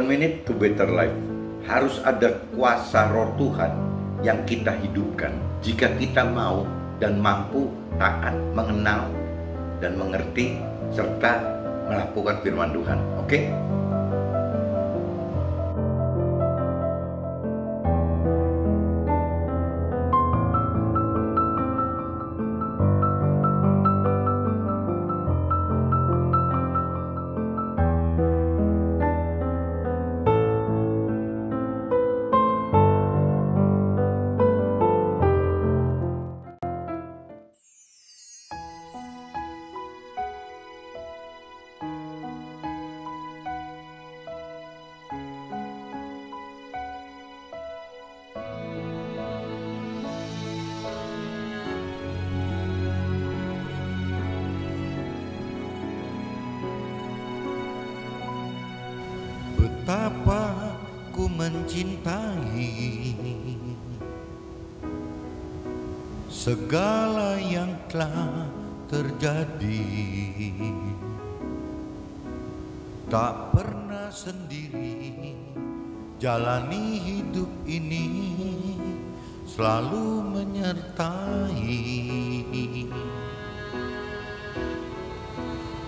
One Minute to Better Life. Harus ada kuasa roh Tuhan yang kita hidupkan. Jika kita mau dan mampu taat, mengenal dan mengerti serta melakukan firman Tuhan. Oke? Betapa ku mencintai segala yang telah terjadi. Tak pernah sendiri jalani hidup ini, selalu menyertai.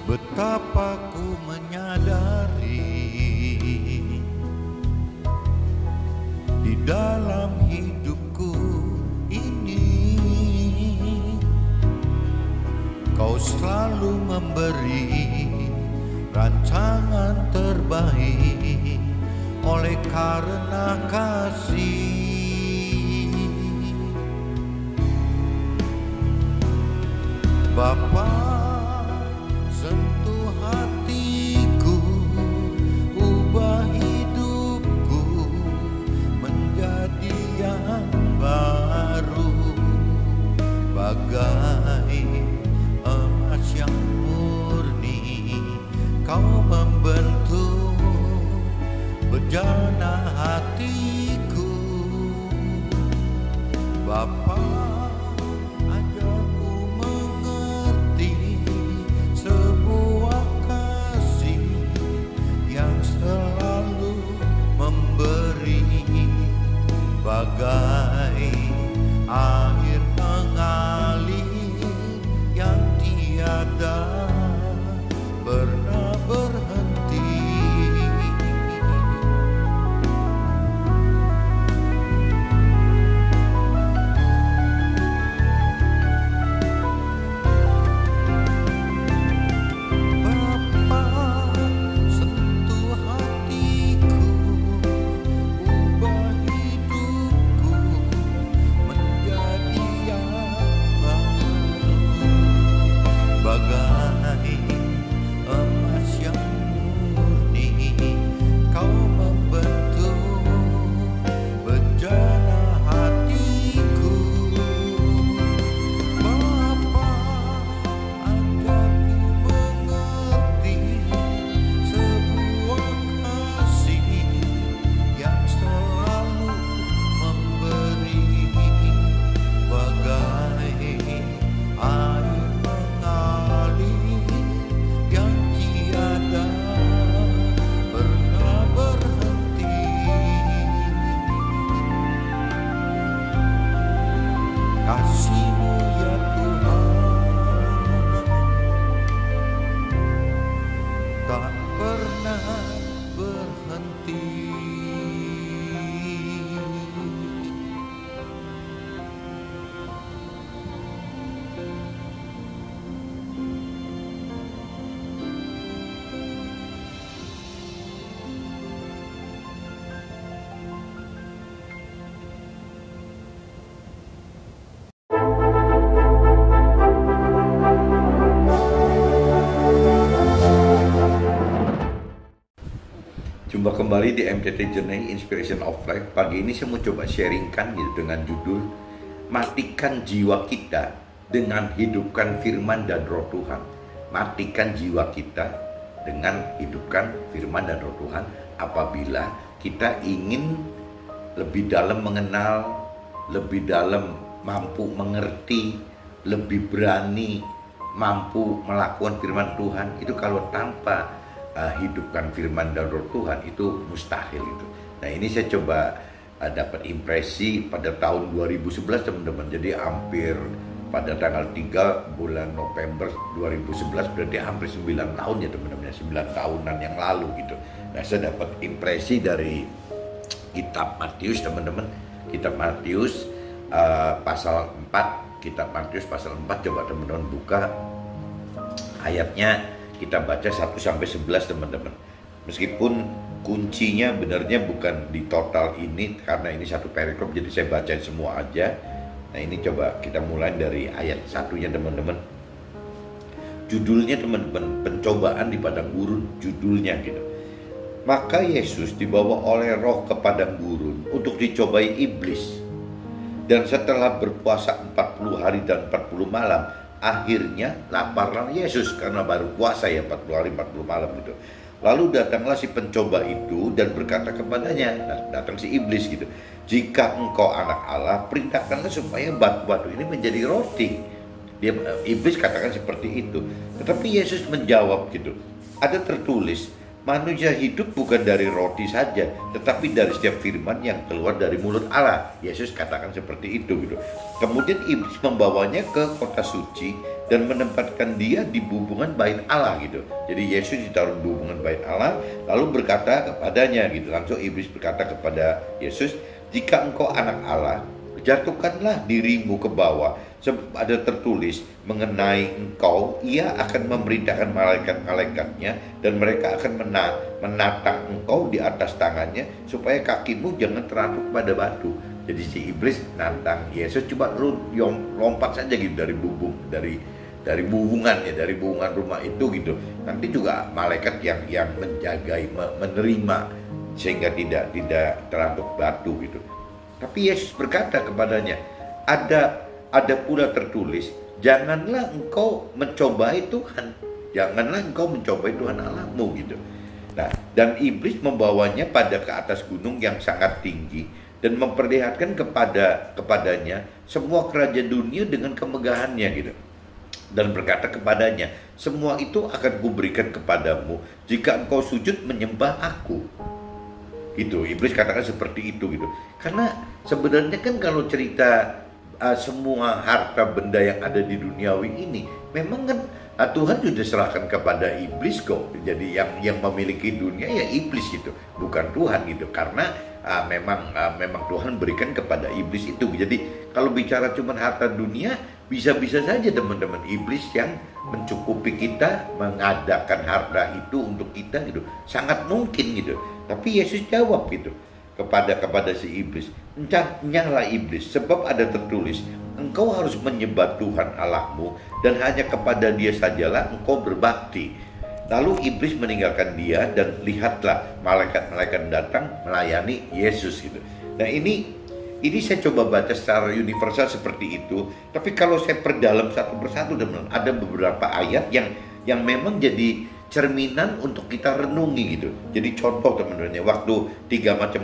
Betapa ku menyadari di dalam hidupku ini Kau selalu memberi rancangan terbaik oleh karena kasih. Bapa, sentuh hatiku, ubah hidupku menjadi yang baru, bagai emas yang murni. Kau membentuk bejana hatiku. Bapa, ajarku mengerti sebuah kasih yang selalu memberi, bagai air mengalir yang tiada pernah berhenti. Bapa, sentuh hatiku, ubah hidupku menjadi yang baru, bagai emas yang murni. Kau membentuk bejana hatiku. Bapa, ajarku mengerti sebuah kasih yang selalu memberi, bagai air mengalir yang tiada pernah berhenti. Kasih-Mu ya Tuhan tak pernah berhenti. Jumpa kembali di MTT Journey Inspiration of Life. Pagi ini saya mau coba sharingkan gitu dengan judul Matikan Jiwa Kita dengan Hidupkan Firman dan Roh Tuhan. Matikan jiwa kita dengan hidupkan firman dan roh Tuhan apabila kita ingin lebih dalam mengenal, lebih dalam mampu mengerti, lebih berani mampu melakukan firman Tuhan. Itu kalau tanpa hidupkan firman dan roh Tuhan itu mustahil itu. Nah ini saya coba dapat impresi pada tahun 2011 teman-teman. Jadi hampir pada tanggal 3 bulan November 2011, berarti hampir 9 tahun ya teman-teman, 9 tahunan yang lalu gitu. Nah saya dapat impresi dari kitab Matius teman-teman. Kitab Matius pasal 4, kitab Matius pasal 4, coba teman-teman buka ayatnya, kita baca 1-11 teman-teman. Meskipun kuncinya benarnya bukan di total ini karena ini satu perikop, jadi saya bacain semua aja. Nah ini coba kita mulai dari ayat 1-nya teman-teman. Judulnya teman-teman, pencobaan di padang gurun, judulnya gitu. Maka Yesus dibawa oleh roh ke padang gurun untuk dicobai iblis. Dan setelah berpuasa 40 hari dan 40 malam, akhirnya laparlah Yesus karena baru puasa ya 40 hari 40 malam gitu. Lalu datanglah si pencoba itu dan berkata kepadanya, datang si iblis gitu, jika engkau anak Allah, perintahkanlah supaya batu-batu ini menjadi roti. Iblis katakan seperti itu. Tetapi Yesus menjawab gitu, ada tertulis, manusia hidup bukan dari roti saja, tetapi dari setiap firman yang keluar dari mulut Allah. Yesus katakan seperti itu gitu. Kemudian iblis membawanya ke kota suci dan menempatkan dia di bubungan bait Allah gitu. Jadi Yesus ditaruh di bubungan bait Allah, lalu berkata kepadanya gitu. Langsung iblis berkata kepada Yesus, jika engkau anak Allah, jatuhkanlah dirimu ke bawah, sebab ada tertulis mengenai engkau, ia akan memerintahkan malaikat-malaikatnya dan mereka akan menatang engkau di atas tangannya supaya kakimu jangan terangkut pada batu. Jadi si iblis nantang Yesus, coba lu lompat saja gitu dari buhungan ya, dari buhungan rumah itu gitu. Nanti juga malaikat yang menjagai, menerima sehingga tidak terangkut batu gitu. Tapi Yesus berkata kepadanya, ada pula tertulis, janganlah engkau mencobai Tuhan, janganlah engkau mencobai Tuhan Allahmu gitu. Nah, dan iblis membawanya pada ke atas gunung yang sangat tinggi dan memperlihatkan kepadanya semua kerajaan dunia dengan kemegahannya gitu. Dan berkata kepadanya, semua itu akan kuberikan kepadamu jika engkau sujud menyembah aku. Gitu, iblis katakan seperti itu gitu. Karena sebenarnya kan kalau cerita semua harta benda yang ada di duniawi ini, memang kan Tuhan sudah serahkan kepada iblis kok. Jadi yang memiliki dunia ya iblis gitu, bukan Tuhan gitu. Karena memang Tuhan berikan kepada iblis itu. Jadi kalau bicara cuma harta dunia, bisa-bisa saja teman-teman, iblis yang mencukupi kita, mengadakan harta itu untuk kita gitu, sangat mungkin gitu. Tapi Yesus jawab gitu kepada si iblis, encahlah iblis, sebab ada tertulis, engkau harus menyembah Tuhan Allahmu dan hanya kepada dia sajalah engkau berbakti. Lalu iblis meninggalkan dia dan lihatlah malaikat-malaikat datang melayani Yesus gitu. Nah ini saya coba baca secara universal seperti itu. Tapi kalau saya perdalam satu persatu teman, ada beberapa ayat yang memang jadi cerminan untuk kita renungi gitu. Jadi contoh teman-teman, waktu 3 macam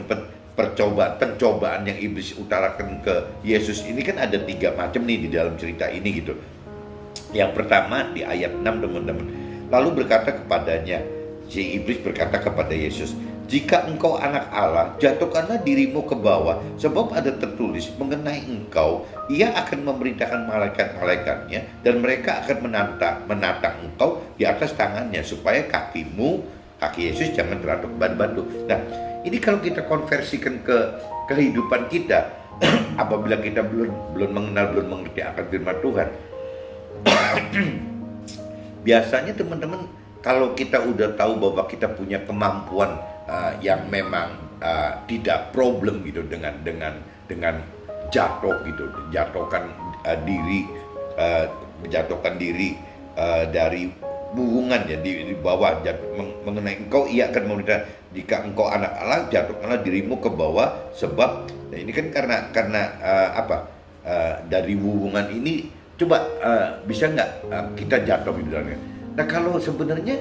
pencobaan yang iblis utarakan ke Yesus ini kan ada 3 macam nih di dalam cerita ini gitu. Yang pertama di ayat 6 teman-teman. Lalu berkata kepadanya, si iblis berkata kepada Yesus, jika engkau anak Allah, jatuhkanlah dirimu ke bawah, sebab ada tertulis mengenai engkau, ia akan memerintahkan malaikat-malaikatnya dan mereka akan menatang engkau di atas tangannya supaya kaki Yesus jangan terangkut batu. Nah, ini kalau kita konversikan ke kehidupan kita, apabila kita belum mengenal, belum mengerti akan firman Tuhan, biasanya teman-teman, kalau kita udah tahu bahwa kita punya kemampuan yang memang tidak problem gitu dengan jatuh gitu, menjatuhkan diri dari buhungan ya di bawah. Mengenai engkau, ia akan memerintah, jika engkau anak Allah, jatuhkanlah dirimu ke bawah, sebab nah ini kan karena dari buhungan ini coba bisa nggak kita jatuh gitu. Nah kalau sebenarnya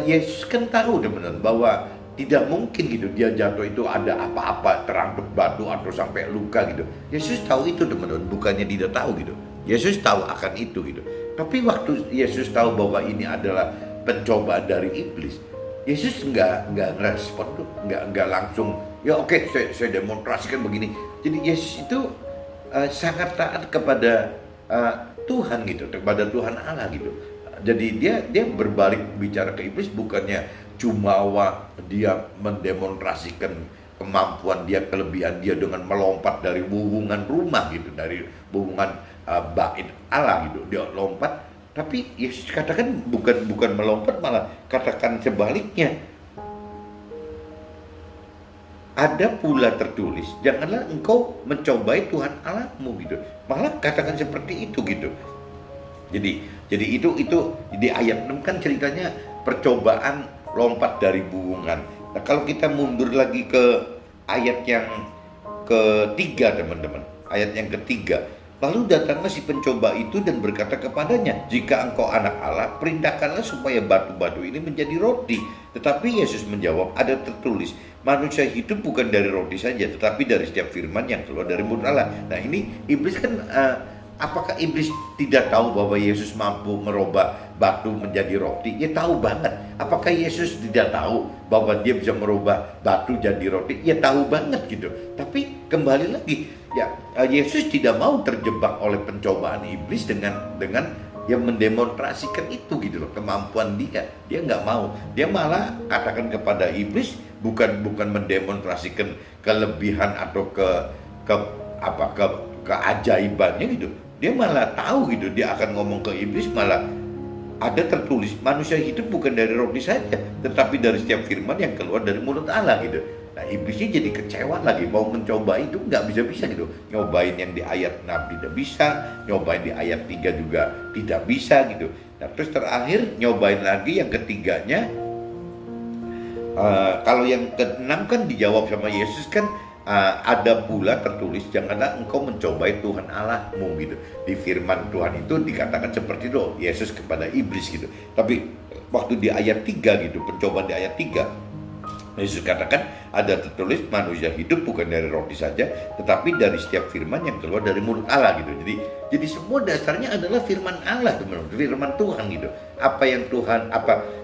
Yesus kan tahu teman-teman bahwa tidak mungkin gitu dia jatuh itu ada apa-apa, terangkut batu atau sampai luka gitu. Yesus tahu itu teman-teman, bukannya tidak tahu gitu. Yesus tahu akan itu gitu. Tapi waktu Yesus tahu bahwa ini adalah pencobaan dari iblis, Yesus nggak ngerespon tuh, nggak langsung ya oke, saya demonstrasikan begini. Jadi Yesus itu sangat taat kepada Tuhan gitu, kepada Tuhan Allah gitu. Jadi dia berbalik bicara ke iblis, bukannya cuma dia mendemonstrasikan kemampuan dia, kelebihan dia dengan melompat dari wuwungan rumah gitu, dari wuwungan bait Allah gitu, dia lompat. Tapi Yesus katakan bukan melompat, malah katakan sebaliknya. Ada pula tertulis, janganlah engkau mencobai Tuhan Allahmu gitu. Malah katakan seperti itu gitu. Jadi itu di ayat 6 kan ceritanya percobaan lompat dari buungan. Nah, kalau kita mundur lagi ke ayat yang ketiga, teman-teman. Ayat yang ketiga. Lalu datanglah si pencoba itu dan berkata kepadanya, jika engkau anak Allah, perintahkanlah supaya batu-batu ini menjadi roti. Tetapi Yesus menjawab, ada tertulis, manusia hidup bukan dari roti saja, tetapi dari setiap firman yang keluar dari mulut Allah. Nah ini iblis kan, apakah iblis tidak tahu bahwa Yesus mampu merubah batu menjadi roti? Ya tahu banget. Apakah Yesus tidak tahu bahwa dia bisa merubah batu jadi roti? Ya tahu banget gitu. Tapi kembali lagi, ya Yesus tidak mau terjebak oleh pencobaan iblis dengan yang mendemonstrasikan itu gitu loh, kemampuan dia nggak mau. Dia malah katakan kepada iblis, bukan mendemonstrasikan kelebihan atau keajaibannya gitu. Dia malah tahu gitu, dia akan ngomong ke iblis, malah ada tertulis manusia hidup bukan dari roti saja, tetapi dari setiap firman yang keluar dari mulut Allah gitu. Nah iblisnya jadi kecewa lagi, mau mencoba itu nggak bisa gitu. Nyobain yang di ayat 6 tidak bisa, nyobain di ayat 3 juga tidak bisa gitu. Nah terus terakhir nyobain lagi yang ketiganya. Kalau yang ke-6 kan dijawab sama Yesus kan, ada pula tertulis, janganlah engkau mencobai Tuhan Allahmu gitu. Di firman Tuhan itu dikatakan seperti itu Yesus kepada iblis gitu. Tapi waktu di ayat 3 gitu, pencobaan di ayat 3, Yesus katakan ada tertulis manusia hidup bukan dari roti saja, tetapi dari setiap firman yang keluar dari mulut Allah gitu. Jadi semua dasarnya adalah firman Allah, teman-teman, firman Tuhan gitu. Apa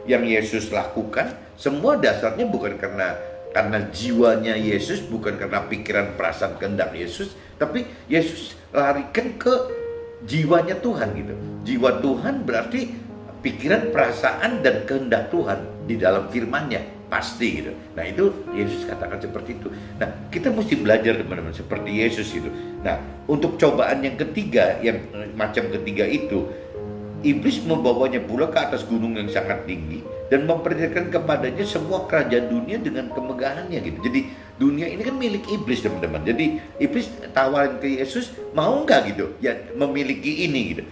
yang Yesus lakukan, semua dasarnya bukan karena jiwanya Yesus, bukan karena pikiran perasaan kehendak Yesus, tapi Yesus larikan ke jiwanya Tuhan gitu. Jiwa Tuhan berarti pikiran, perasaan, dan kehendak Tuhan di dalam firman-Nya. Pasti gitu. Nah itu Yesus katakan seperti itu. Nah kita mesti belajar teman-teman seperti Yesus gitu. Nah untuk cobaan yang ketiga, yang macam ketiga itu, iblis membawanya pula ke atas gunung yang sangat tinggi dan memperlihatkan kepadanya semua kerajaan dunia dengan kemegahannya gitu. Jadi dunia ini kan milik iblis teman-teman. Jadi iblis tawarin ke Yesus, mau nggak gitu ya memiliki ini gitu.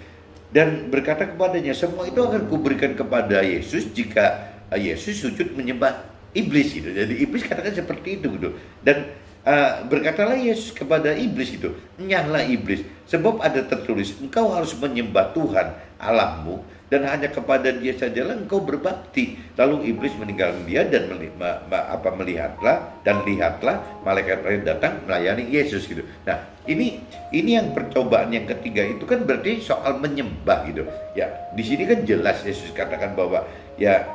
Dan berkata kepadanya, semua itu akan kuberikan kepada Yesus jika Yesus sujud menyembah iblis gitu. Jadi iblis katakan seperti itu gitu. Dan berkatalah Yesus kepada iblis gitu, nyahlah iblis, sebab ada tertulis, engkau harus menyembah Tuhan Allahmu dan hanya kepada Dia sajalah engkau berbakti. Lalu iblis meninggalkan dia dan lihatlah malaikat datang melayani Yesus gitu. Nah ini yang percobaan yang ketiga itu kan berarti soal menyembah gitu. Ya di sini kan jelas Yesus katakan bahwa ya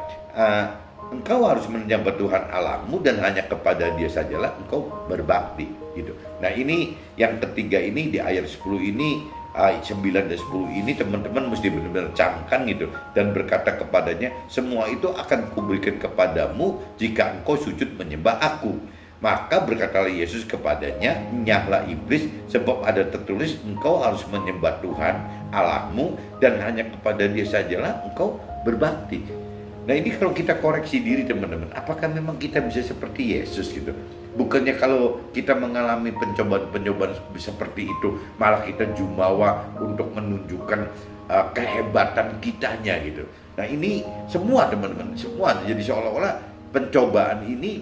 engkau harus menyembah Tuhan Allahmu dan hanya kepada Dia sajalah engkau berbakti gitu. Nah ini yang ketiga ini di ayat 10 ini, ayat 9 dan 10 ini teman-teman mesti benar-benar camkan gitu. Dan berkata kepadanya, semua itu akan kuberikan kepadamu jika engkau sujud menyembah aku. Maka berkatalah Yesus kepadanya, nyahlah iblis, sebab ada tertulis engkau harus menyembah Tuhan Allahmu dan hanya kepada Dia sajalah engkau berbakti. Nah ini kalau kita koreksi diri teman-teman, apakah memang kita bisa seperti Yesus gitu? Bukannya kalau kita mengalami pencobaan-pencobaan seperti itu, malah kita jumawa untuk menunjukkan kehebatan kitanya gitu. Nah ini semua teman-teman, semua. Jadi seolah-olah pencobaan ini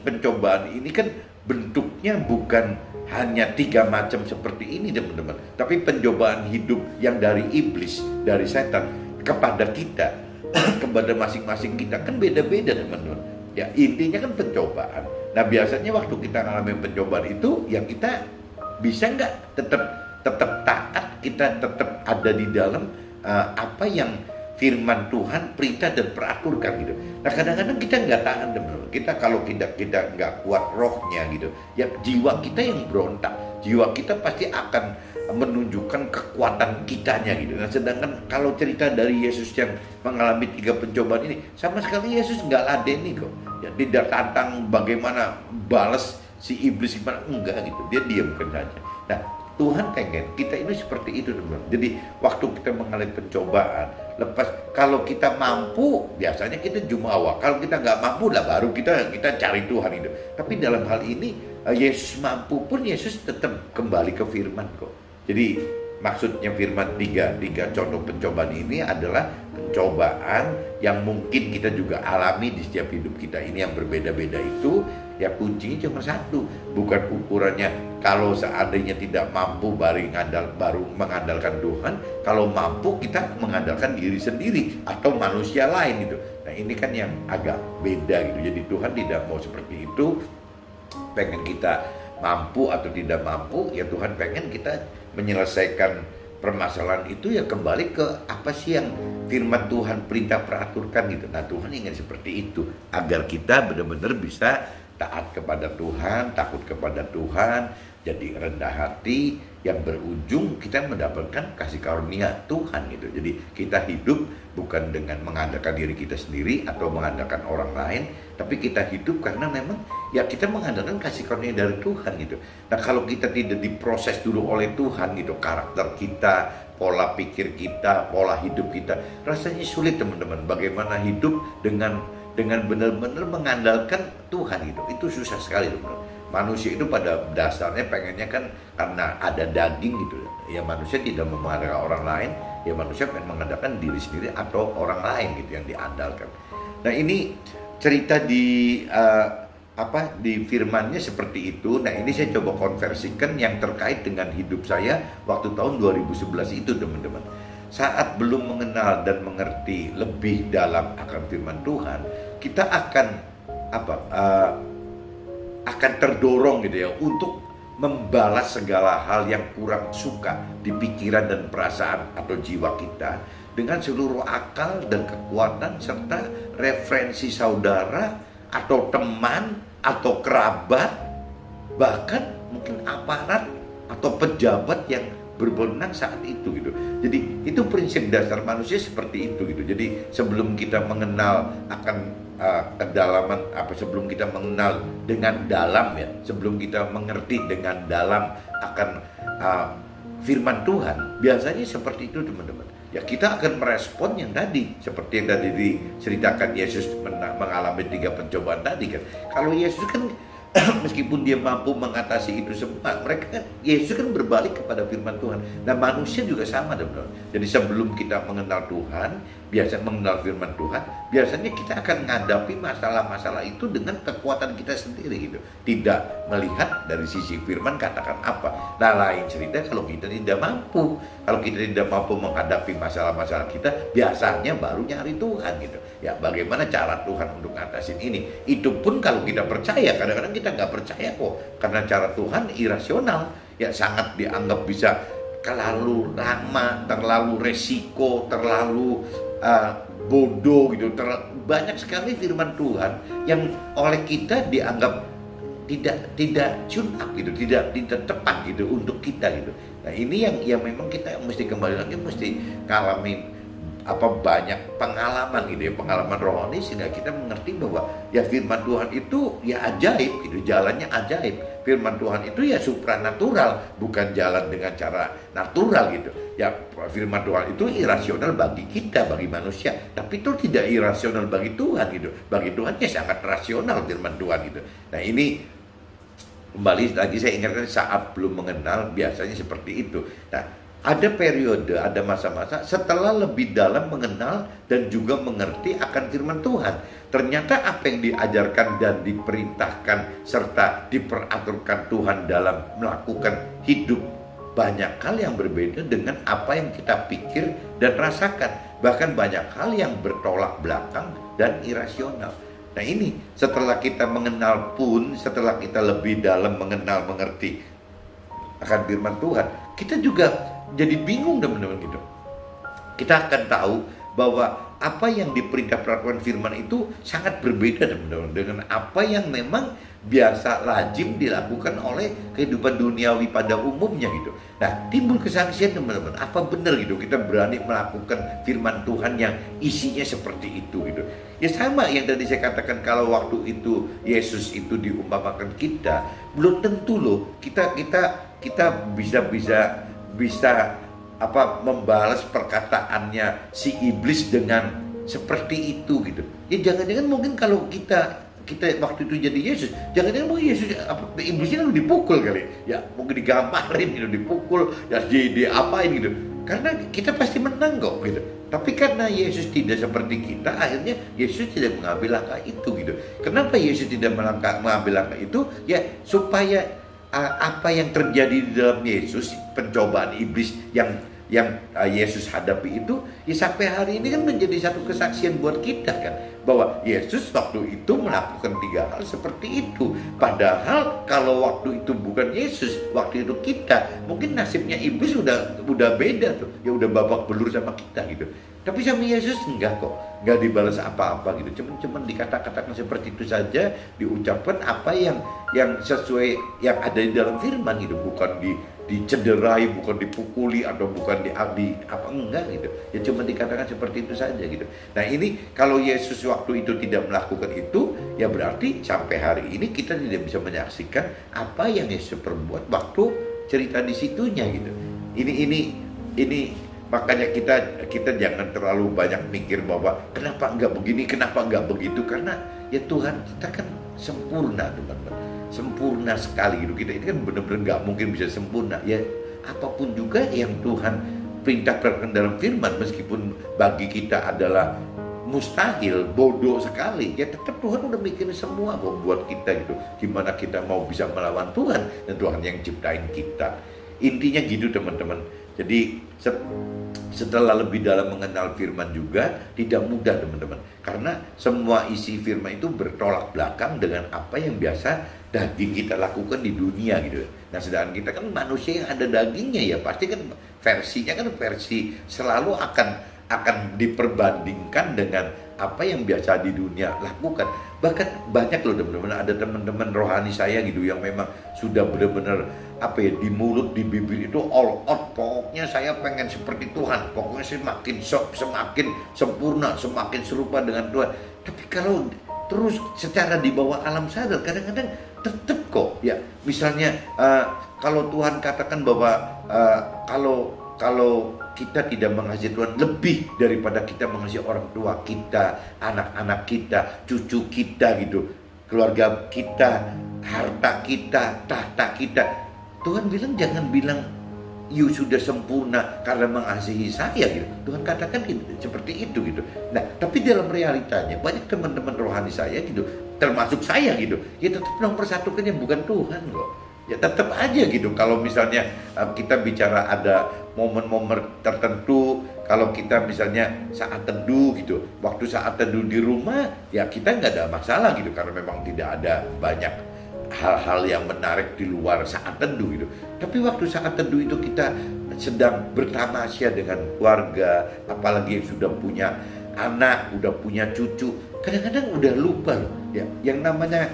kan bentuknya bukan hanya 3 macam seperti ini teman-teman, tapi pencobaan hidup yang dari iblis, dari setan kepada kita, kepada masing-masing kita kan beda-beda teman-teman. Ya intinya kan pencobaan. Nah biasanya waktu kita mengalami pencobaan itu, ya kita bisa nggak tetap taat, kita tetap ada di dalam apa yang firman Tuhan, perintah dan peraturkan gitu. Nah kadang-kadang kita nggak tahan teman-teman. Kita kalau kita nggak kuat rohnya gitu, ya jiwa kita yang berontak, jiwa kita pasti akan menunjukkan kekuatan kitanya gitu. Nah sedangkan kalau cerita dari Yesus yang mengalami 3 pencobaan ini, sama sekali Yesus nggak ladeni kok. Ya tidak tantang bagaimana balas si iblis gimana, enggak gitu. Dia diamkan saja. Nah Tuhan pengen kita ini seperti itu teman-teman. Jadi waktu kita mengalami pencobaan, lepas kalau kita mampu biasanya kita jumawa. Kalau kita nggak mampu lah baru kita cari Tuhan itu. Tapi dalam hal ini Yesus mampu pun Yesus tetap kembali ke firman kok. Jadi maksudnya firman tiga contoh pencobaan ini adalah pencobaan yang mungkin kita juga alami di setiap hidup kita ini yang berbeda-beda itu. Ya kuncinya cuma satu, bukan ukurannya kalau seandainya tidak mampu baru mengandalkan Tuhan, kalau mampu kita mengandalkan diri sendiri atau manusia lain gitu. Nah ini kan yang agak beda gitu. Jadi Tuhan tidak mau seperti itu, pengen kita mampu atau tidak mampu, ya Tuhan pengen kita menyelesaikan permasalahan itu ya kembali ke apa sih yang firman Tuhan perintah peraturkan gitu. Nah Tuhan ingin seperti itu agar kita benar-benar bisa taat kepada Tuhan, takut kepada Tuhan, jadi rendah hati yang berujung kita mendapatkan kasih karunia Tuhan gitu. Jadi kita hidup bukan dengan mengandalkan diri kita sendiri atau mengandalkan orang lain, tapi kita hidup karena memang ya kita mengandalkan kasih karunia dari Tuhan gitu. Nah kalau kita tidak diproses dulu oleh Tuhan gitu, karakter kita, pola pikir kita, pola hidup kita, rasanya sulit teman-teman. Bagaimana hidup dengan benar-benar mengandalkan Tuhan gitu, itu susah sekali teman-teman. Manusia itu pada dasarnya pengennya kan karena ada daging gitu ya, manusia tidak mengandalkan orang lain, ya manusia pengen mengandalkan diri sendiri atau orang lain gitu yang diandalkan. Nah ini cerita di di firmannya seperti itu. Nah ini saya coba konversikan yang terkait dengan hidup saya waktu tahun 2011 itu teman-teman. Saat belum mengenal dan mengerti lebih dalam akan firman Tuhan, kita akan terdorong gitu ya untuk membalas segala hal yang kurang suka di pikiran dan perasaan atau jiwa kita dengan seluruh akal dan kekuatan serta referensi saudara atau teman atau kerabat, bahkan mungkin aparat atau pejabat yang berwenang saat itu gitu. Jadi itu prinsip dasar manusia seperti itu gitu. Jadi sebelum kita mengenal akan kedalaman sebelum kita mengenal dengan dalam ya, sebelum kita mengerti dengan dalam akan firman Tuhan, biasanya seperti itu teman-teman. Ya kita akan merespon yang tadi, seperti yang tadi diceritakan Yesus mengalami 3 pencobaan tadi kan. Kalau Yesus kan meskipun dia mampu mengatasi itu semua, Yesus kan berbalik kepada firman Tuhan. Nah manusia juga sama teman-teman. Jadi sebelum kita mengenal Tuhan, mengenal firman Tuhan, biasanya kita akan menghadapi masalah-masalah itu dengan kekuatan kita sendiri gitu. Tidak melihat dari sisi firman katakan apa. Nah lain cerita kalau kita tidak mampu. Kalau kita tidak mampu menghadapi masalah-masalah kita, biasanya baru nyari Tuhan gitu. Ya bagaimana cara Tuhan untuk ngatasin ini? Itu pun kalau kita percaya, kadang-kadang kita nggak percaya kok. Karena cara Tuhan irasional, ya sangat dianggap bisa terlalu lama, terlalu resiko, terlalu bodoh gitu. Banyak sekali firman Tuhan yang oleh kita dianggap tidak tune up gitu, tidak tepat gitu untuk kita gitu. Nah ini yang memang kita mesti kembali lagi, mesti ngalamin banyak pengalaman gitu ya, pengalaman rohani sehingga kita mengerti bahwa ya firman Tuhan itu ya ajaib gitu, jalannya ajaib. Firman Tuhan itu ya supranatural, bukan jalan dengan cara natural gitu. Ya firman Tuhan itu irasional bagi kita, bagi manusia, tapi itu tidak irasional bagi Tuhan gitu. Bagi Tuhan ya sangat rasional firman Tuhan gitu. Nah ini kembali lagi saya ingatkan saat belum mengenal biasanya seperti itu. Nah ada periode, ada masa-masa setelah lebih dalam mengenal dan juga mengerti akan firman Tuhan. Ternyata apa yang diajarkan dan diperintahkan serta diperaturkan Tuhan dalam melakukan hidup, banyak hal yang berbeda dengan apa yang kita pikir dan rasakan. Bahkan banyak hal yang bertolak belakang dan irasional. Nah ini setelah kita mengenal pun, setelah kita lebih dalam mengenal, mengerti akan firman Tuhan, kita juga jadi bingung teman-teman gitu. Kita akan tahu bahwa apa yang diperintah peraturan firman itu sangat berbeda teman-teman dengan apa yang memang biasa lazim dilakukan oleh kehidupan duniawi pada umumnya gitu. Nah, timbul kesaksian teman-teman, apa benar gitu kita berani melakukan firman Tuhan yang isinya seperti itu gitu. Ya sama yang tadi saya katakan, kalau waktu itu Yesus itu diumpamakan kita, belum tentu loh kita bisa membalas perkataannya si iblis dengan seperti itu gitu. Ya jangan-jangan mungkin kalau kita waktu itu jadi Yesus, jangan-jangan mungkin Yesus iblisnya lalu dipukul kali ya, mungkin digamparin gitu, dipukul ya, diapain gitu, karena kita pasti menang kok gitu. Tapi karena Yesus tidak seperti kita, akhirnya Yesus tidak mengambil langkah itu gitu. Kenapa Yesus tidak mengambil langkah itu? Ya supaya apa yang terjadi di dalam Yesus, pencobaan iblis yang Yesus hadapi itu, ya sampai hari ini kan menjadi satu kesaksian buat kita kan, bahwa Yesus waktu itu melakukan 3 hal seperti itu. Padahal kalau waktu itu bukan Yesus, waktu itu kita, mungkin nasibnya iblis udah beda tuh, ya udah babak belur sama kita gitu. Tapi sama Yesus enggak kok, enggak dibalas apa-apa gitu. Cuman dikata-katakan seperti itu saja, diucapkan apa yang sesuai yang ada di dalam firman gitu, bukan dicederai, bukan dipukuli, atau bukan apa enggak gitu. Ya cuma dikatakan seperti itu saja gitu. Nah ini kalau Yesus waktu itu tidak melakukan itu, ya berarti sampai hari ini kita tidak bisa menyaksikan apa yang Yesus perbuat waktu cerita di situnya gitu. Ini makanya kita jangan terlalu banyak mikir bahwa kenapa enggak begini, kenapa enggak begitu, karena ya Tuhan kita kan sempurna teman-teman, sempurna sekali gitu. Kita ini kan benar-benar nggak mungkin bisa sempurna ya. Apapun juga yang Tuhan perintahkan dalam firman, meskipun bagi kita adalah mustahil, bodoh sekali, ya tetap Tuhan udah mikirin semua buat kita gitu. Gimana kita mau bisa melawan Tuhan, dan Tuhan yang ciptain kita. Intinya gitu teman-teman. Jadi setelah lebih dalam mengenal firman juga tidak mudah teman-teman, karena semua isi firman itu bertolak belakang dengan apa yang biasa daging kita lakukan di dunia gitu. Nah sedangkan kita kan manusia yang ada dagingnya, ya pasti kan versinya kan versi selalu akan diperbandingkan dengan apa yang biasa di dunia lakukan. Bahkan banyak loh teman-teman, ada teman-teman rohani saya gitu yang memang sudah benar-benar di mulut, di bibir itu all out, pokoknya saya pengen seperti Tuhan, pokoknya semakin sempurna, semakin serupa dengan Tuhan. Tapi kalau terus secara di bawah alam sadar, kadang-kadang tetap kok ya, misalnya kalau Tuhan katakan bahwa kalau kita tidak mengasihi Tuhan lebih daripada kita mengasihi orang tua kita, anak-anak kita, cucu kita gitu, keluarga kita, harta kita, tahta kita, Tuhan bilang jangan bilang you sudah sempurna karena mengasihi saya gitu. Tuhan katakan gitu, seperti itu gitu. Nah tapi dalam realitanya banyak teman-teman rohani saya gitu, termasuk saya gitu, ya tetap nomor satukannya bukan Tuhan kok. Ya tetap aja gitu. Kalau misalnya kita bicara ada momen-momen tertentu, kalau kita misalnya saat teduh gitu, waktu saat teduh di rumah, ya kita nggak ada masalah gitu, karena memang tidak ada banyak hal-hal yang menarik di luar saat teduh gitu. Tapi waktu saat teduh itu kita sedang bertamasya dengan keluarga, apalagi yang sudah punya anak, udah punya cucu, kadang-kadang udah lupa loh ya, yang namanya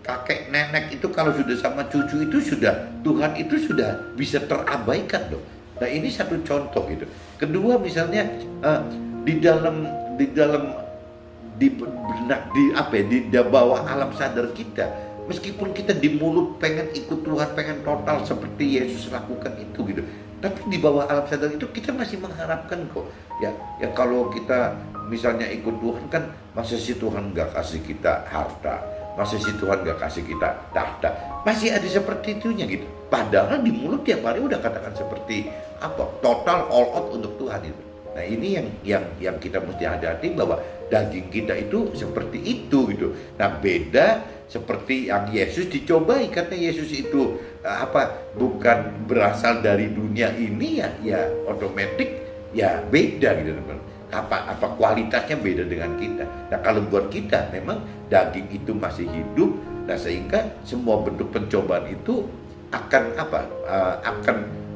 kakek nenek itu kalau sudah sama cucu itu sudah, Tuhan itu sudah bisa terabaikan loh. Nah ini satu contoh gitu. Kedua misalnya di bawah alam sadar kita, meskipun kita di mulut pengen ikut Tuhan, pengen total seperti Yesus lakukan itu gitu, tapi di bawah alam sadar itu kita masih mengharapkan kok ya kalau kita misalnya ikut Tuhan kan, masa sih Tuhan gak kasih kita harta, masa sih Tuhan gak kasih kita tahta, masih ada seperti itunya gitu. Padahal di mulut tiap hari udah katakan seperti total all out untuk Tuhan itu. Nah ini yang kita mesti hadapi, bahwa daging kita itu seperti itu gitu. Nah beda seperti yang Yesus dicobai, karena Yesus itu bukan berasal dari dunia ini, ya otomatis ya beda gitu teman. Apa kualitasnya beda dengan kita. Nah kalau buat kita memang daging itu masih hidup, nah sehingga semua bentuk pencobaan itu akan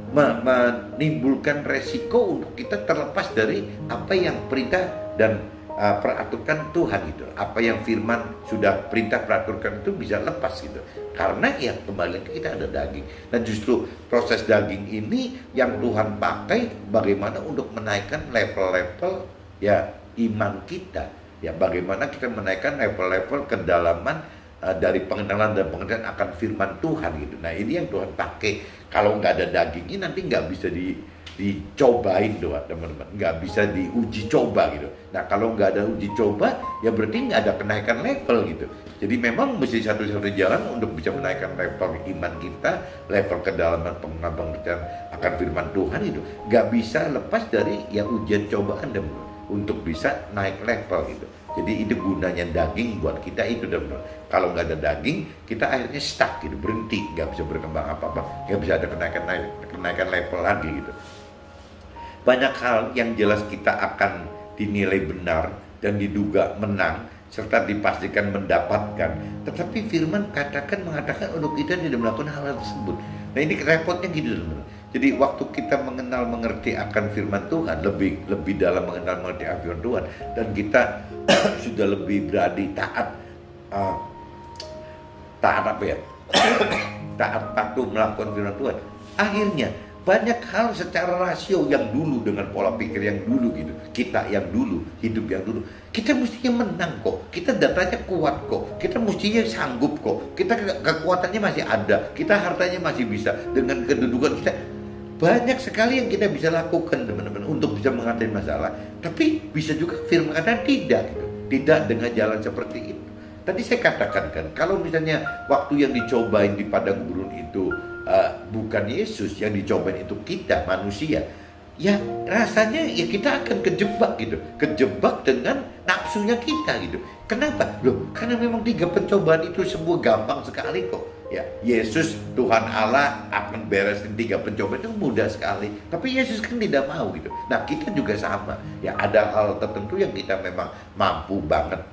menimbulkan resiko untuk kita terlepas dari apa yang perintah dan peraturan Tuhan gitu. Apa yang firman sudah perintah peraturkan itu bisa lepas gitu. Karena ya kembali kita ada daging. Dan justru proses daging ini yang Tuhan pakai bagaimana untuk menaikkan level-level ya iman kita. Ya bagaimana kita menaikkan level-level kedalaman dari pengenalan dan pengertian akan firman Tuhan gitu. Nah ini yang Tuhan pakai. Kalau nggak ada dagingnya nanti nggak bisa dicobain doa teman-teman, nggak bisa diuji coba gitu. Nah kalau nggak ada uji coba ya berarti nggak ada kenaikan level gitu. Jadi memang mesti satu-satu jalan untuk bisa menaikkan level iman kita, level kedalaman pengertian akan firman Tuhan itu nggak bisa lepas dari ya ujian cobaan teman-teman untuk bisa naik level gitu. Jadi itu gunanya daging buat kita itu teman-teman. Kalau nggak ada daging, kita akhirnya stuck gitu, berhenti, nggak bisa berkembang apa-apa, nggak bisa ada kenaikan level lagi gitu. Banyak hal yang jelas kita akan dinilai benar dan diduga menang serta dipastikan mendapatkan. Tetapi firman mengatakan untuk kita tidak melakukan hal tersebut. Nah ini repotnya gitu teman-teman. Jadi waktu kita mengerti akan firman Tuhan, lebih dalam mengerti akan firman Tuhan, dan kita sudah lebih berani taat apa ya? Taat patuh melakukan firman Tuhan. Akhirnya banyak hal secara rasio yang dulu dengan pola pikir yang dulu gitu, kita yang dulu, hidup yang dulu, kita mestinya menang kok, kita datanya kuat kok, kita mestinya sanggup kok, kita kekuatannya masih ada, kita hartanya masih bisa, dengan kedudukan kita banyak sekali yang kita bisa lakukan teman-teman untuk bisa mengatasi masalah. Tapi bisa juga firman kata tidak gitu, tidak dengan jalan seperti itu. Tadi saya katakan kan, kalau misalnya waktu yang dicobain di padang gurun itu bukan Yesus, yang dicobain itu kita manusia, ya rasanya ya kita akan kejebak dengan nafsunya kita gitu. Kenapa? Loh, karena memang 3 pencobaan itu semua gampang sekali kok. Ya, Yesus Tuhan Allah akan beresin 3 pencobaan itu mudah sekali. Tapi Yesus kan tidak mau gitu. Nah kita juga sama. Ya ada hal tertentu yang kita memang mampu banget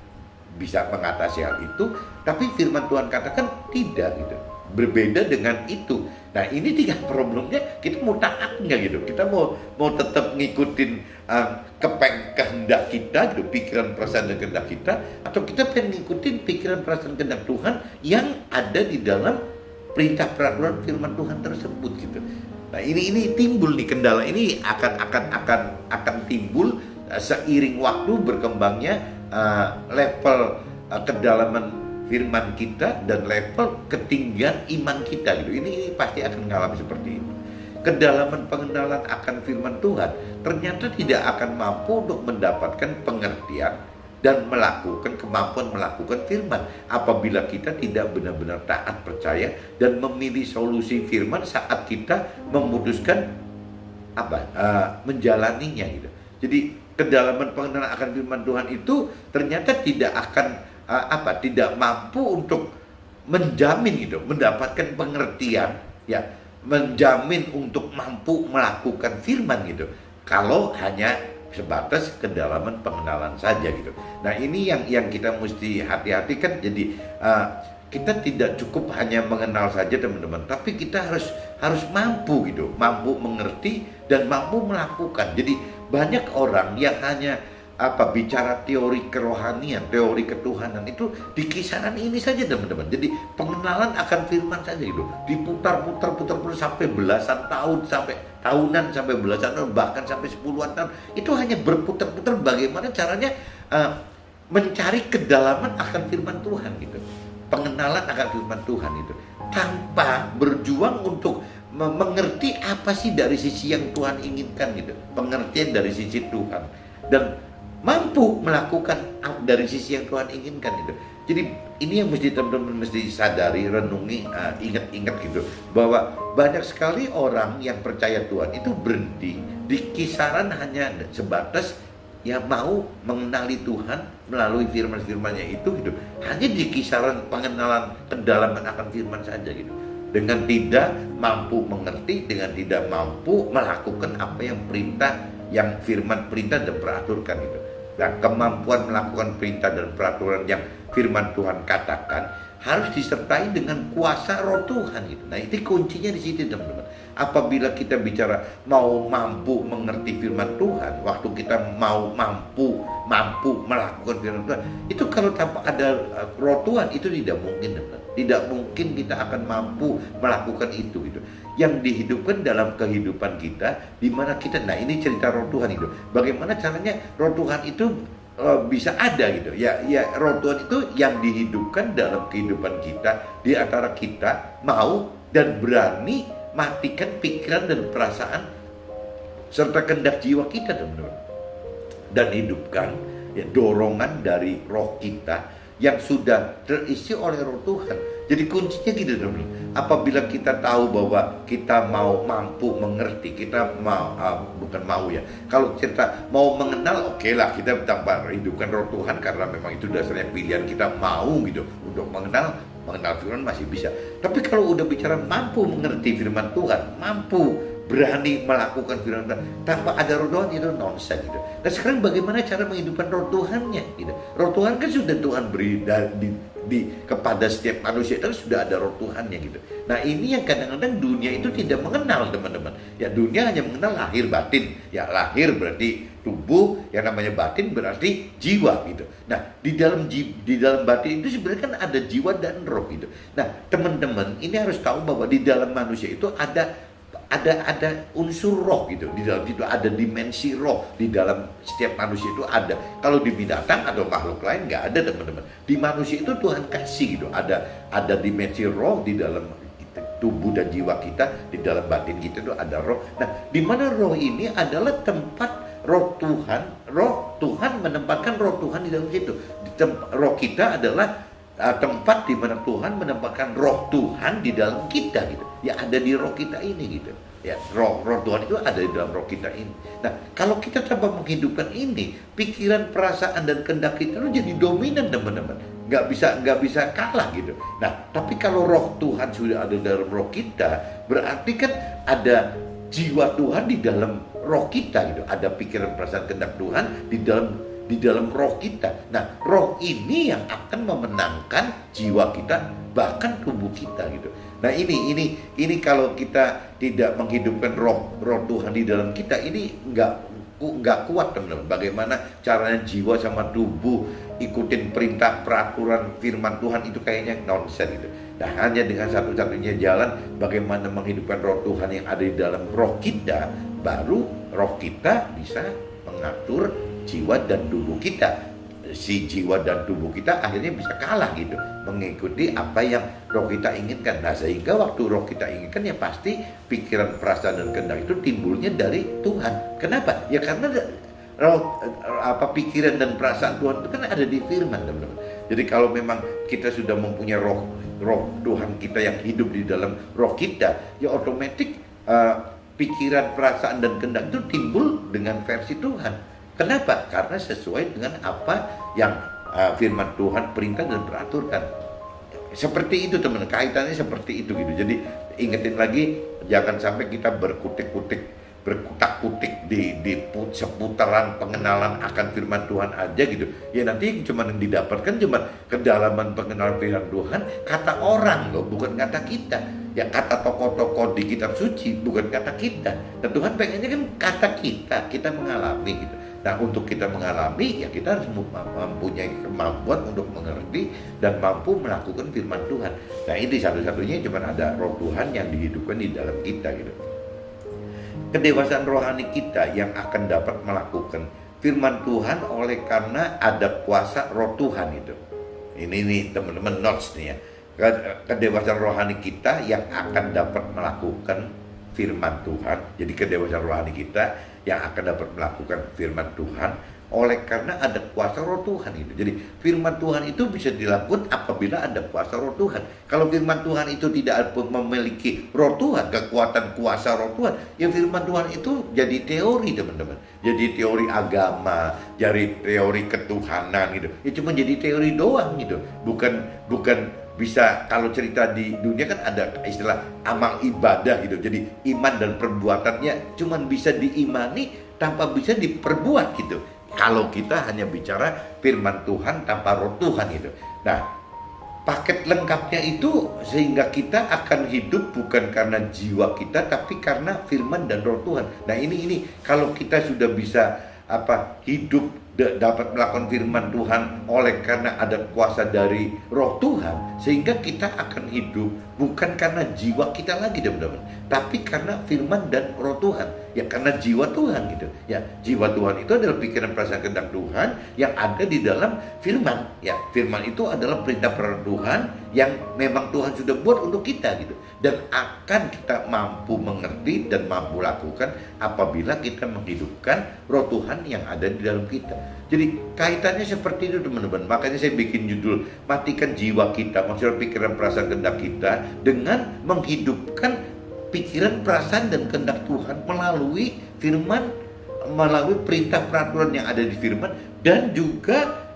bisa mengatasi hal itu. Tapi firman Tuhan katakan tidak gitu. Berbeda dengan itu. Nah ini 3 problemnya, kita mau taat nggak gitu? Kita mau tetap ngikutin kehendak kita gitu, pikiran perasaan dan kehendak kita, atau kita pengen ngikutin pikiran perasaan kehendak Tuhan yang ada di dalam perintah peraturan firman Tuhan tersebut gitu. Nah ini timbul nih kendala ini akan timbul seiring waktu berkembangnya level kedalaman firman kita dan level ketinggian iman kita gitu. Ini pasti akan mengalami seperti itu. Kedalaman pengenalan akan firman Tuhan ternyata tidak akan mampu untuk mendapatkan pengertian dan kemampuan melakukan firman apabila kita tidak benar-benar taat percaya dan memilih solusi firman saat kita memutuskan menjalaninya gitu. Jadi kedalaman pengenalan akan firman Tuhan itu ternyata tidak mampu untuk menjamin gitu, mendapatkan pengertian ya, menjamin untuk mampu melakukan firman gitu, kalau hanya sebatas kedalaman pengenalan saja gitu. Nah ini yang kita mesti hati-hati kan. Jadi kita tidak cukup hanya mengenal saja teman-teman, tapi kita harus mampu gitu, mampu mengerti dan mampu melakukan. Jadi banyak orang yang hanya bicara teori kerohanian, teori ketuhanan itu di kisaran ini saja teman-teman. Jadi pengenalan akan firman saja gitu, diputar sampai belasan tahun, sampai tahunan, sampai belasan tahun, bahkan sampai 10-an tahun. Itu hanya berputar-putar bagaimana caranya mencari kedalaman akan firman Tuhan gitu, pengenalan akan firman Tuhan itu, tanpa berjuang untuk mengerti apa sih dari sisi yang Tuhan inginkan gitu, pengertian dari sisi Tuhan, dan mampu melakukan dari sisi yang Tuhan inginkan itu. Jadi ini yang mesti teman-teman mesti sadari, renungi, ingat-ingat gitu, bahwa banyak sekali orang yang percaya Tuhan itu berhenti di kisaran hanya sebatas ya mau mengenali Tuhan melalui firman-firmannya itu gitu, hanya di kisaran pengenalan kedalaman akan firman saja gitu, dengan tidak mampu mengerti, dengan tidak mampu melakukan apa yang firman perintah dan peraturkan itu. Dan kemampuan melakukan perintah dan peraturan yang firman Tuhan katakan harus disertai dengan kuasa roh Tuhan gitu. Nah, itu kuncinya di situ, teman-teman. Apabila kita bicara mau mampu mengerti firman Tuhan, waktu kita mau mampu melakukan firman Tuhan, itu kalau tanpa ada roh Tuhan itu tidak mungkin, teman. Tidak mungkin kita akan mampu melakukan itu gitu. Yang dihidupkan dalam kehidupan kita, di mana kita, nah ini cerita roh Tuhan itu. Bagaimana caranya roh Tuhan itu bisa ada gitu ya, roh Tuhan itu yang dihidupkan dalam kehidupan kita, di antara kita mau dan berani matikan pikiran dan perasaan serta kehendak jiwa kita, teman-teman, dan hidupkan ya dorongan dari roh kita yang sudah terisi oleh roh Tuhan. Jadi kuncinya gitu, teman-teman. Apabila kita tahu bahwa kita mampu mengerti, kita bukan mau ya. Kalau kita mau mengenal, oke lah, kita tanpa hidupkan roh Tuhan, karena memang itu dasarnya pilihan kita mau gitu untuk mengenal firman masih bisa. Tapi kalau udah bicara mampu mengerti firman Tuhan, mampu berani melakukan firman Tuhan tanpa ada roh Tuhan, itu nonsense gitu. Nah, sekarang bagaimana cara menghidupkan roh Tuhannya gitu? Roh Tuhan kan sudah Tuhan beri kepada setiap manusia, itu sudah ada roh Tuhannya gitu. Nah, ini yang kadang-kadang dunia itu tidak mengenal, teman-teman. Ya, dunia hanya mengenal lahir batin. Ya, lahir berarti tubuh, yang namanya batin berarti jiwa gitu. Nah, di dalam batin itu sebenarnya kan ada jiwa dan roh gitu. Nah, teman-teman ini harus tahu bahwa di dalam manusia itu ada unsur roh gitu. Di dalam itu ada dimensi roh, di dalam setiap manusia itu ada. Kalau di binatang atau makhluk lain nggak ada, teman-teman. Di manusia itu Tuhan kasih gitu, ada dimensi roh di dalam tubuh dan jiwa kita, di dalam batin kita itu ada roh. Nah, di mana roh ini adalah tempat roh Tuhan menempatkan roh Tuhan di dalam situ. Roh kita adalah tempat di mana Tuhan menempatkan roh Tuhan di dalam kita gitu. Ya, ada di roh kita ini gitu. Ya, roh Tuhan itu ada di dalam roh kita ini. Nah, kalau kita coba menghidupkan ini, pikiran, perasaan dan kehendak kita itu jadi dominan, teman-teman. Nggak bisa kalah gitu. Nah, tapi kalau roh Tuhan sudah ada dalam roh kita, berarti kan ada jiwa Tuhan di dalam roh kita gitu. Ada pikiran, perasaan, kehendak Tuhan di dalam roh kita. Nah, roh ini yang akan memenangkan jiwa kita, bahkan tubuh kita gitu. Nah, ini kalau kita tidak menghidupkan roh Tuhan di dalam kita, ini nggak kuat, teman-teman. Bagaimana caranya jiwa sama tubuh ikutin perintah peraturan firman Tuhan, itu kayaknya nonsense gitu. Nah, hanya dengan satu-satunya jalan bagaimana menghidupkan roh Tuhan yang ada di dalam roh kita, baru roh kita bisa mengatur jiwa dan tubuh kita. Si jiwa dan tubuh kita akhirnya bisa kalah gitu, mengikuti apa yang roh kita inginkan. Nah, sehingga waktu roh kita inginkan, ya pasti pikiran, perasaan dan kehendak itu timbulnya dari Tuhan. Kenapa? Ya karena pikiran dan perasaan Tuhan itu kan ada di firman, teman-teman. Jadi kalau memang kita sudah mempunyai roh Tuhan kita yang hidup di dalam roh kita, ya otomatis pikiran, perasaan dan kehendak itu timbul dengan versi Tuhan. Kenapa? Karena sesuai dengan apa yang firman Tuhan perintah dan teraturkan. Seperti itu, teman, kaitannya seperti itu gitu. Jadi ingetin lagi, jangan sampai kita berkutak-kutik di seputaran pengenalan akan firman Tuhan aja gitu. Ya nanti cuma yang didapatkan cuma kedalaman pengenalan firman Tuhan, kata orang loh, bukan kata kita. Ya kata tokoh-tokoh di kitab suci, bukan kata kita. Dan Tuhan pengennya kan kata kita mengalami gitu. Nah, untuk kita mengalami, ya kita harus mempunyai kemampuan untuk mengerti dan mampu melakukan firman Tuhan. Nah, ini satu-satunya cuma ada roh Tuhan yang dihidupkan di dalam kita gitu. Kedewasaan rohani kita yang akan dapat melakukan firman Tuhan oleh karena ada kuasa roh Tuhan itu. Ini nih teman-teman notes nih ya. Kedewasaan rohani kita yang akan dapat melakukan firman Tuhan. Jadi kedewasaan rohani kita yang akan dapat melakukan firman Tuhan oleh karena ada kuasa roh Tuhan itu. Jadi firman Tuhan itu bisa dilakukan apabila ada kuasa roh Tuhan. Kalau firman Tuhan itu tidak memiliki roh Tuhan, kekuatan kuasa roh Tuhan, ya firman Tuhan itu jadi teori, teman-teman. Jadi teori agama, jadi teori ketuhanan gitu. Ya cuma jadi teori doang gitu. Bukan bisa, kalau cerita di dunia kan ada istilah amal ibadah gitu. Jadi iman dan perbuatannya cuma bisa diimani tanpa bisa diperbuat gitu. Kalau kita hanya bicara firman Tuhan tanpa roh Tuhan gitu. Nah, paket lengkapnya itu sehingga kita akan hidup bukan karena jiwa kita tapi karena firman dan roh Tuhan. Nah ini kalau kita sudah bisa hidup dapat melakukan firman Tuhan oleh karena ada kuasa dari roh Tuhan, sehingga kita akan hidup bukan karena jiwa kita lagi teman-teman, tapi karena firman dan roh Tuhan. Ya karena jiwa Tuhan gitu. Ya, jiwa Tuhan itu adalah pikiran, perasaan, kehendak Tuhan yang ada di dalam firman. Ya, firman itu adalah perintah Tuhan yang memang Tuhan sudah buat untuk kita gitu. Dan akan kita mampu mengerti dan mampu lakukan apabila kita menghidupkan roh Tuhan yang ada di dalam kita. Jadi kaitannya seperti itu teman-teman. Makanya saya bikin judul matikan jiwa kita, maksudnya pikiran, perasaan, kehendak kita dengan menghidupkan pikiran, perasaan, dan kehendak Tuhan melalui firman, melalui perintah peraturan yang ada di firman, dan juga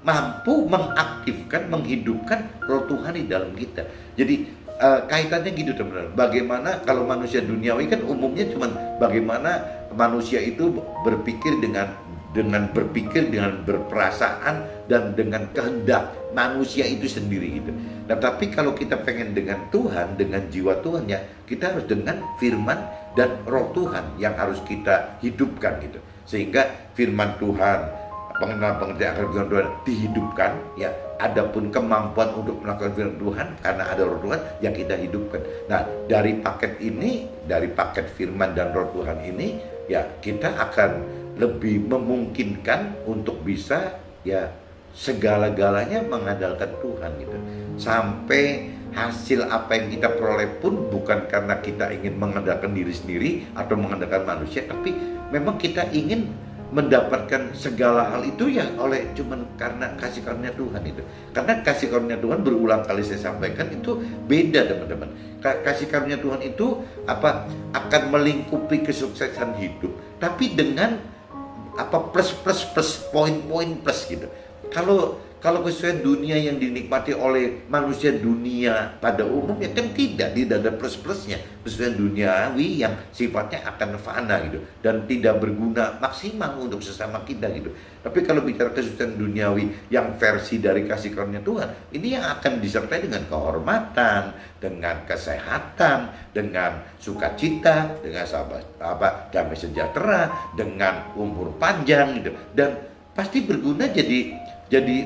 mampu mengaktifkan, menghidupkan roh Tuhan di dalam kita. Jadi kaitannya gitu teman-teman. Bagaimana kalau manusia duniawi kan umumnya cuman bagaimana manusia itu berpikir dengan berperasaan dan dengan kehendak manusia itu sendiri gitu. Nah, tapi kalau kita pengen dengan Tuhan, dengan jiwa Tuhan ya, kita harus dengan firman dan roh Tuhan yang harus kita hidupkan gitu. Sehingga firman Tuhan, pengertian akan firman Tuhan dihidupkan ya. Adapun kemampuan untuk melakukan firman Tuhan karena ada roh Tuhan yang kita hidupkan. Nah, dari paket ini, dari paket firman dan roh Tuhan ini ya, kita akan lebih memungkinkan untuk bisa ya segala-galanya mengandalkan Tuhan gitu. Sampai hasil apa yang kita peroleh pun bukan karena kita ingin mengandalkan diri sendiri atau mengandalkan manusia, tapi memang kita ingin mendapatkan segala hal itu ya oleh cuman karena kasih karunia Tuhan itu. Karena kasih karunia Tuhan berulang kali saya sampaikan itu beda teman-teman. Kasih karunia Tuhan itu akan melingkupi kesuksesan hidup, tapi dengan plus poin-poin plus gitu. Kalau kesuksesan dunia yang dinikmati oleh manusia dunia pada umumnya kan tidak ada plus-plusnya. Kesuksesan duniawi yang sifatnya akan fana gitu dan tidak berguna maksimal untuk sesama kita gitu. Tapi kalau bicara kesuksesan duniawi yang versi dari kasih karunia Tuhan, ini yang akan disertai dengan kehormatan, dengan kesehatan, dengan sukacita, dengan damai sejahtera, dengan umur panjang gitu. Dan pasti berguna jadi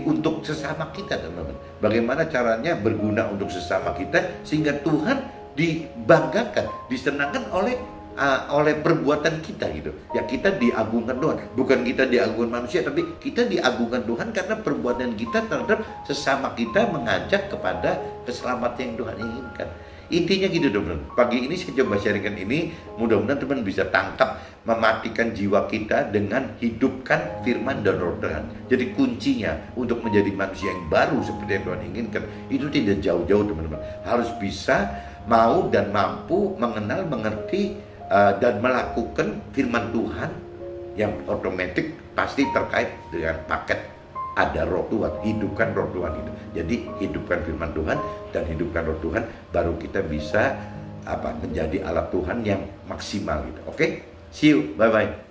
untuk sesama kita teman-teman. Bagaimana caranya berguna untuk sesama kita sehingga Tuhan dibanggakan, disenangkan oleh perbuatan kita gitu. Ya kita diagungkan Tuhan, bukan kita diagungkan manusia, tapi kita diagungkan Tuhan karena perbuatan kita terhadap sesama kita mengajak kepada keselamatan yang Tuhan inginkan. Intinya gitu teman-teman. Pagi ini saya coba sharingkan ini, mudah-mudahan teman bisa tangkap, mematikan jiwa kita dengan hidupkan firman dan roh Tuhan. Jadi kuncinya untuk menjadi manusia yang baru seperti yang Tuhan inginkan itu tidak jauh-jauh teman-teman. Harus bisa mau dan mampu mengenal, mengerti dan melakukan firman Tuhan yang otomatis pasti terkait dengan paket ada roh Tuhan, hidupkan roh Tuhan itu. Jadi hidupkan firman Tuhan dan hidupkan roh Tuhan, baru kita bisa menjadi alat Tuhan yang maksimal gitu. Oke? See you, bye bye.